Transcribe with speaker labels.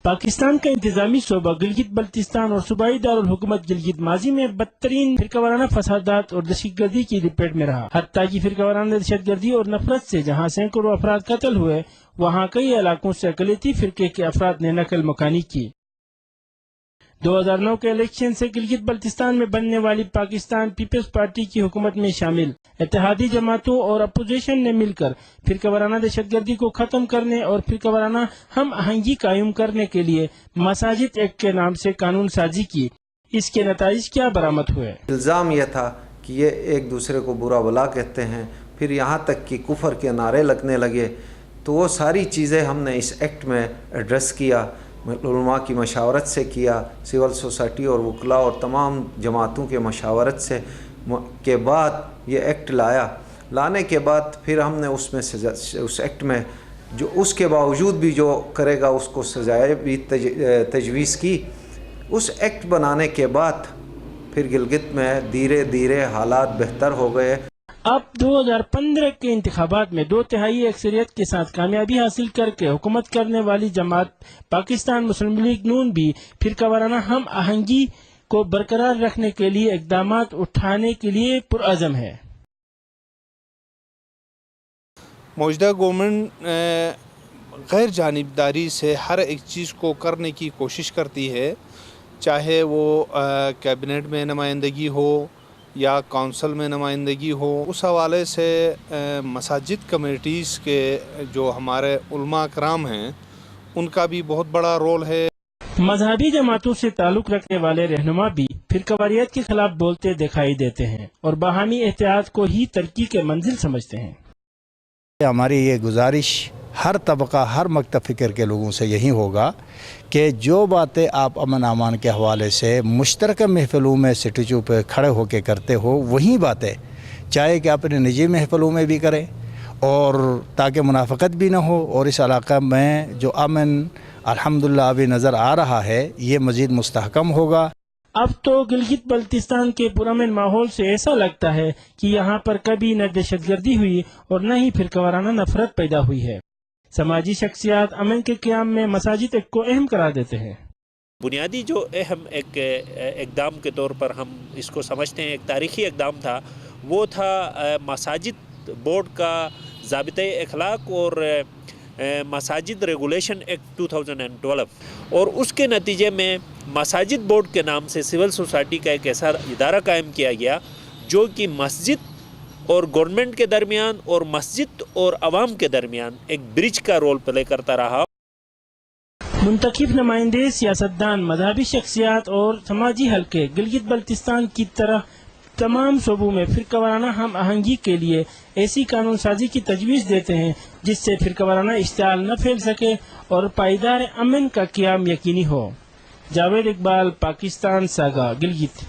Speaker 1: پاکستان کا انتظامی شعبہ گلگت بلتستان اور صوبائی دارالحکومت گلگت ماضی میں بدترین فرقہ وارانہ فسادات اور دہشت گردی کی لپیٹ میں رہا، حتیٰ کہ فرقہ وارانہ دہشت گردی اور نفرت سے جہاں سینکڑوں افراد قتل ہوئے، وہاں کئی علاقوں سے اقلیتی فرقے کے افراد نے نقل مکانی کی۔ 2009 کے الیکشن سے گلگت بلتستان میں بننے والی پاکستان پیپلز پارٹی کی حکومت میں شامل اتحادی جماعتوں اور اپوزیشن نے مل کر فرقہ وارانہ دہشت گردی کو ختم کرنے اور فرقہ وارانہ ہم آہنگی قائم کرنے کے لیے مساجد ایکٹ کے نام سے قانون سازی کی۔ اس کے نتائج کیا برآمد ہوئے؟
Speaker 2: الزام یہ تھا کہ یہ ایک دوسرے کو برا بلا کہتے ہیں، پھر یہاں تک کہ کفر کے نعرے لگنے لگے، تو وہ ساری چیزیں ہم نے اس ایکٹ میں ایڈریس کیا، علماء کی مشاورت سے کیا، سول سوسائٹی اور وکلاء اور تمام جماعتوں کے مشاورت سے کے بعد یہ ایکٹ لانے کے بعد پھر ہم نے اس ایکٹ میں جو اس کے باوجود بھی جو کرے گا اس کو سزائیں بھی تجویز کی۔ اس ایکٹ بنانے کے بعد پھر گلگت میں دھیرے دھیرے حالات بہتر ہو گئے۔
Speaker 1: اب 2015 کے انتخابات میں 2/3 اکثریت کے ساتھ کامیابی حاصل کر کے حکومت کرنے والی جماعت پاکستان مسلم لیگ نون بھی فرقہ وارانہ ہم آہنگی کو برقرار رکھنے کے لیے اقدامات اٹھانے کے لیے پرعزم ہے۔
Speaker 3: موجودہ گورنمنٹ غیر جانبداری سے ہر ایک چیز کو کرنے کی کوشش کرتی ہے، چاہے وہ کیبنٹ میں نمائندگی ہو یا کونسل میں نمائندگی ہو۔ اس حوالے سے مساجد کمیٹیز کے جو ہمارے علماء کرام ہیں ان کا بھی بہت بڑا رول ہے۔
Speaker 1: مذہبی جماعتوں سے تعلق رکھنے والے رہنما بھی فرقہ واریت کے خلاف بولتے دکھائی دیتے ہیں اور باہمی احتیاط کو ہی ترقی کے منزل سمجھتے ہیں۔
Speaker 4: ہماری یہ گزارش ہر طبقہ ہر مکتب فکر کے لوگوں سے یہی ہوگا کہ جو باتیں آپ امن امان کے حوالے سے مشترکہ محفلوں میں سٹیجوں پہ کھڑے ہو کے کرتے ہو، وہی باتیں چاہے کہ اپنے نجی محفلوں میں بھی کریں، اور تاکہ منافقت بھی نہ ہو، اور اس علاقہ میں جو امن الحمدللہ ابھی نظر آ رہا ہے یہ مزید مستحکم ہوگا۔
Speaker 1: اب تو گلگت بلتستان کے پرامن ماحول سے ایسا لگتا ہے کہ یہاں پر کبھی نہ دہشت گردی ہوئی اور نہ ہی فرقہ وارانہ نفرت پیدا ہوئی ہے۔ سماجی شخصیات امن کے قیام میں مساجد ایک کو اہم قرار دیتے ہیں۔
Speaker 5: بنیادی جو اہم ایک اقدام کے طور پر ہم اس کو سمجھتے ہیں، ایک تاریخی اقدام تھا، وہ تھا مساجد بورڈ کا ضابطۂ اخلاق اور مساجد ریگولیشن ایکٹ 2012، اور اس کے نتیجے میں مساجد بورڈ کے نام سے سول سوسائٹی کا ایک ایسا ادارہ قائم کیا گیا جو کہ مسجد اور گورنمنٹ کے درمیان اور مسجد اور عوام کے درمیان ایک برج کا رول پلے کرتا رہا۔
Speaker 1: منتخب نمائندے، سیاستدان، مذہبی شخصیات اور سماجی حلقے گلگت بلتستان کی طرح تمام صوبوں میں فرقہ وارانہ ہم آہنگی کے لیے ایسی قانون سازی کی تجویز دیتے ہیں جس سے فرقہ وارانہ اشتعال نہ پھیل سکے اور پائیدار امن کا قیام یقینی ہو۔ جاوید اقبال، پاکستان ساگا، گلگت۔